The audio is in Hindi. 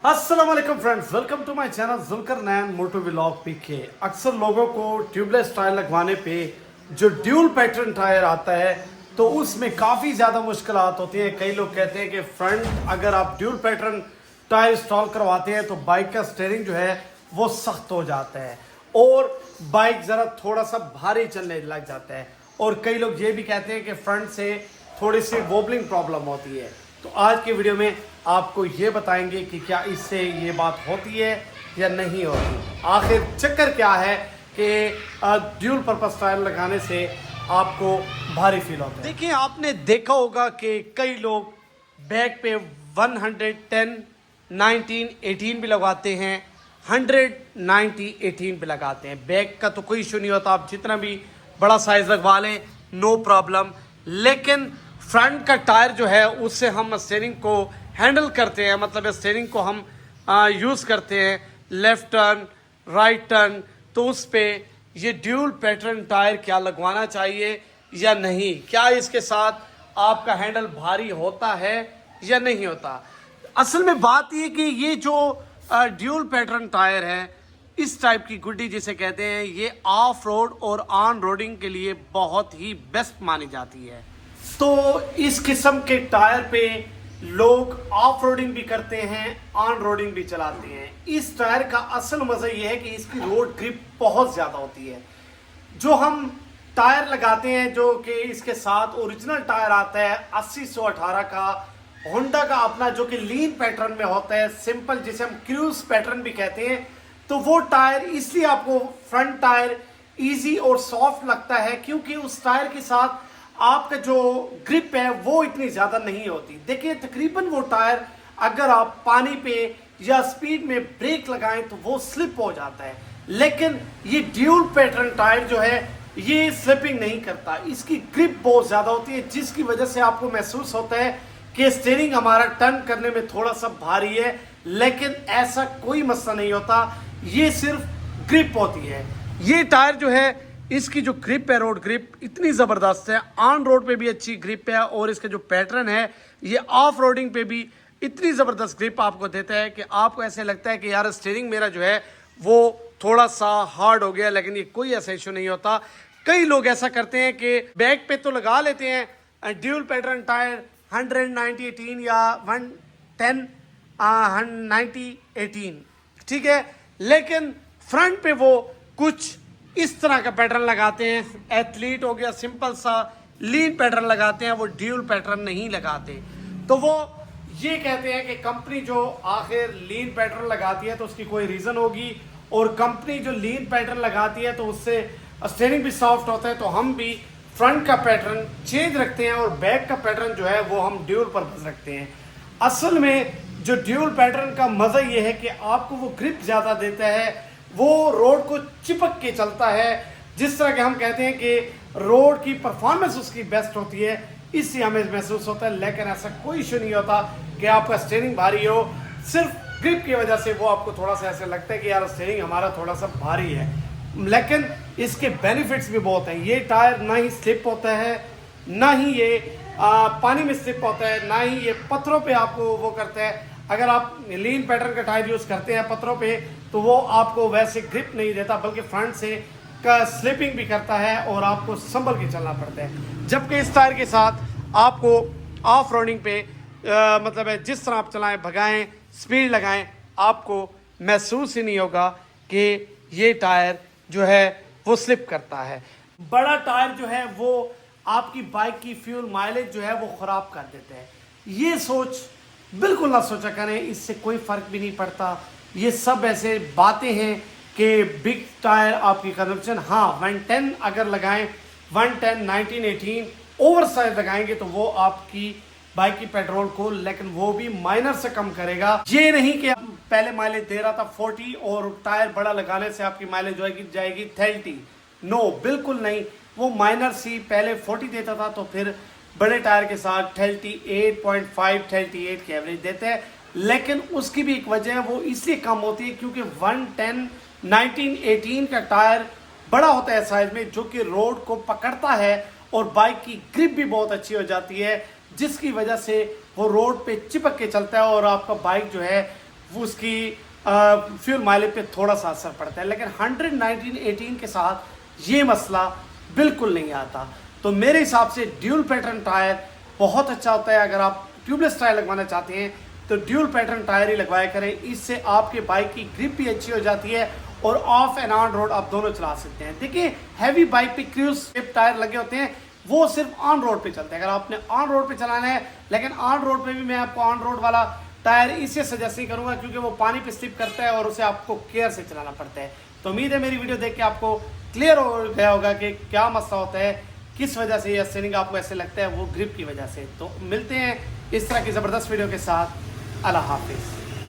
अस्सलाम वालेकुम friends, welcome to my channel Zulqarnain moto vlog PK. अक्सर लोगों को ट्यूबलेस टायर लगवाने पे जो ड्यूल पैटर्न टायर आता है तो उसमें काफ़ी ज़्यादा मुश्किलात होती हैं। कई लोग कहते हैं कि फ्रंट अगर आप ड्यूल पैटर्न टायर इंस्टॉल करवाते हैं तो बाइक का स्टीयरिंग जो है वो सख्त हो जाता है और बाइक ज़रा थोड़ा सा भारी चलने लग जाता है। और कई लोग ये भी कहते हैं कि फ्रंट से थोड़ी सी वोबलिंग प्रॉब्लम होती है। तो आज के वीडियो में आपको ये बताएंगे कि क्या इससे ये बात होती है या नहीं होती, आखिर चक्कर क्या है कि ड्यूल पर्पस टायर लगाने से आपको भारी फील होता है। देखिए, आपने देखा होगा कि कई लोग बैक पे 110, 19, 18 भी लगवाते हैं, 100, 90, 18 भी लगाते हैं। बैक का तो कोई इशू नहीं होता, आप जितना भी बड़ा साइज लगवा लें नो प्रॉब्लम। लेकिन फ्रंट का टायर जो है उससे हम स्टीयरिंग को हैंडल करते हैं, मतलब स्टीयरिंग को हम यूज़ करते हैं लेफ़्ट टर्न राइट टर्न, तो उस पर ये ड्यूल पैटर्न टायर क्या लगवाना चाहिए या नहीं, क्या इसके साथ आपका हैंडल भारी होता है या नहीं होता। असल में बात ये कि ये जो ड्यूल पैटर्न टायर है, इस टाइप की गुड्डी जिसे कहते हैं, ये ऑफ रोड और ऑन रोडिंग के लिए बहुत ही बेस्ट मानी जाती है। तो इस किस्म के टायर पे लोग ऑफ रोडिंग भी करते हैं, ऑन रोडिंग भी चलाते हैं। इस टायर का असल मजा ये है कि इसकी रोड ग्रिप बहुत ज्यादा होती है। जो हम टायर लगाते हैं, जो कि इसके साथ ओरिजिनल टायर आता है 80-118 का होंडा का अपना, जो कि लीन पैटर्न में होता है, सिंपल जिसे हम क्रूज पैटर्न भी कहते हैं, तो वो टायर इसलिए आपको फ्रंट टायर इजी और सॉफ्ट लगता है क्योंकि उस टायर के साथ आपका जो ग्रिप है वो इतनी ज्यादा नहीं होती। देखिए, तकरीबन वो टायर अगर आप पानी पे या स्पीड में ब्रेक लगाएं तो वो स्लिप हो जाता है, लेकिन ये ड्यूल पैटर्न टायर जो है ये स्लिपिंग नहीं करता। इसकी ग्रिप बहुत ज्यादा होती है, जिसकी वजह से आपको महसूस होता है कि स्टीयरिंग हमारा टर्न करने में थोड़ा सा भारी है, लेकिन ऐसा कोई मसला नहीं होता, ये सिर्फ ग्रिप होती है। ये टायर जो है, इसकी जो ग्रिप है, रोड ग्रिप इतनी ज़बरदस्त है, ऑन रोड पे भी अच्छी ग्रिप है और इसका जो पैटर्न है ये ऑफ रोडिंग पे भी इतनी ज़बरदस्त ग्रिप आपको देता है कि आपको ऐसे लगता है कि यार स्टीयरिंग मेरा जो है वो थोड़ा सा हार्ड हो गया, लेकिन ये कोई ऐसा इशू नहीं होता। कई लोग ऐसा करते हैं कि बैक पे तो लगा लेते हैं ड्यूल पैटर्न टायर 100, 90, 18 या 110, 90, 18, ठीक है, लेकिन फ्रंट पे वो कुछ इस तरह का पैटर्न लगाते हैं। एथलीट हो गया, सिंपल सा लीन पैटर्न लगाते हैं, वो ड्यूल पैटर्न नहीं लगाते। तो वो ये कहते हैं कि कंपनी जो आखिर लीन पैटर्न लगाती है तो उसकी कोई रीज़न होगी, और कंपनी जो लीन पैटर्न लगाती है तो उससे स्टीयरिंग भी सॉफ्ट होता है। तो हम भी फ्रंट का पैटर्न चेंज रखते हैं और बैक का पैटर्न जो है वो हम ड्यूल पर्पस रखते हैं। असल में जो ड्यूल पैटर्न का मज़ा ये है कि आपको वो ग्रिप ज़्यादा देता है, वो रोड को चिपक के चलता है, जिस तरह के हम कहते हैं कि रोड की परफॉर्मेंस उसकी बेस्ट होती है, इससे हमें महसूस होता है। लेकिन ऐसा कोई इशू नहीं होता कि आपका स्टीयरिंग भारी हो, सिर्फ ग्रिप की वजह से वो आपको थोड़ा सा ऐसा लगता है कि यार स्टीयरिंग हमारा थोड़ा सा भारी है। लेकिन इसके बेनिफिट्स भी बहुत हैं। ये टायर ना ही स्लिप होता है, ना ही ये पानी में स्लिप होता है, ना ही ये पत्थरों पे आपको वो करता है। अगर आप लीन पैटर्न का टायर यूज़ करते हैं पत्थरों पे तो वो आपको वैसे ग्रिप नहीं देता, बल्कि फ्रंट से का स्लिपिंग भी करता है और आपको संभल के चलना पड़ता है। जबकि इस टायर के साथ आपको ऑफ रोडिंग पे मतलब है जिस तरह आप चलाएं, भगाएं, स्पीड लगाएं, आपको महसूस ही नहीं होगा कि ये टायर जो है वो स्लिप करता है। बड़ा टायर जो है वो आपकी बाइक की फ्यूल माइलेज जो है वो ख़राब कर देता है। ये सोच बिल्कुल ना सोचा करें, इससे कोई फ़र्क भी नहीं पड़ता। ये सब ऐसे बातें हैं कि बिग टायर आपकी कंजप्शन, हाँ 110 अगर लगाएं, 110, 19, 18 ओवर साइज लगाएंगे तो वो आपकी बाइक की पेट्रोल को, लेकिन वो भी माइनर से कम करेगा। ये नहीं कि पहले माइलेज दे रहा था 40 और टायर बड़ा लगाने से आपकी माइलेज जाएगी 30, नो बिल्कुल नहीं। वो माइनर सी पहले 40 देता था तो फिर बड़े टायर के साथ 38.5, 38 की एवरेज देते हैं, लेकिन उसकी भी एक वजह है, वो इसलिए कम होती है क्योंकि 110, 19, 18 का टायर बड़ा होता है साइज में, जो कि रोड को पकड़ता है और बाइक की ग्रिप भी बहुत अच्छी हो जाती है, जिसकी वजह से वो रोड पे चिपक के चलता है और आपका बाइक जो है वो उसकी फ्यूल माइलेज पे थोड़ा सा असर पड़ता है, लेकिन 119/18 के साथ ये मसला बिल्कुल नहीं आता। तो मेरे हिसाब से ड्यूल पैटर्न टायर बहुत अच्छा होता है। अगर आप ट्यूबलेस टायर लगवाना चाहते हैं तो ड्यूल पैटर्न टायर ही लगवाया करें, इससे आपके बाइक की ग्रिप भी अच्छी हो जाती है और ऑफ एंड ऑन रोड आप दोनों चला सकते हैं। देखिए हैवी बाइक पे क्रूज स्टेप टायर लगे होते हैं, वो सिर्फ ऑन रोड पे चलते हैं। अगर आपने ऑन रोड पे चलाना है, लेकिन ऑन रोड पे भी मैं आपको ऑन रोड वाला टायर इससे सजेस्ट नहीं करूंगा क्योंकि वो पानी पे स्लिप करता है और उसे आपको केयर से चलाना पड़ता है। तो उम्मीद है मेरी वीडियो देख के आपको क्लियर हो गया होगा कि क्या मसला होता है, किस वजह से ये स्टेयरिंग आपको ऐसे लगता है, वो ग्रिप की वजह से। तो मिलते हैं इस तरह की ज़बरदस्त वीडियो के साथ। अल्लाह हाफिज़।